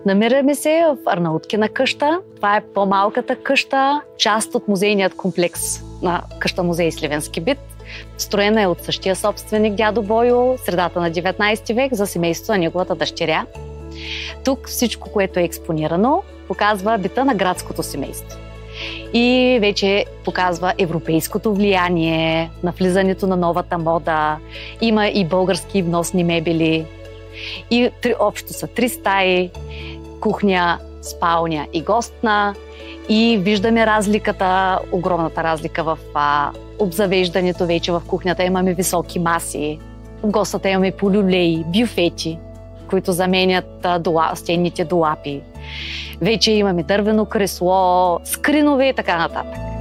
Намираме се в Арнауткина къща. Това е по-малката къща, част от музейният комплекс на къща-музей Сливенски бит. Строена е от същия собственик дядо Бойо, средата на 19 век, за семейството на неговата дъщеря. Тук всичко, което е експонирано, показва бита на градското семейство. И вече показва европейското влияние, навлизането на новата мода. Има и български вносни мебели. И общо са 3 стаи, кухня, спалня и гостна. И виждаме разликата, огромната разлика в обзавеждането вече в кухнята. Имаме високи маси. В гостата имаме полюлеи, бюфети, които заменят стенните долапи. Вече имаме дървено кресло, скринове и така нататък.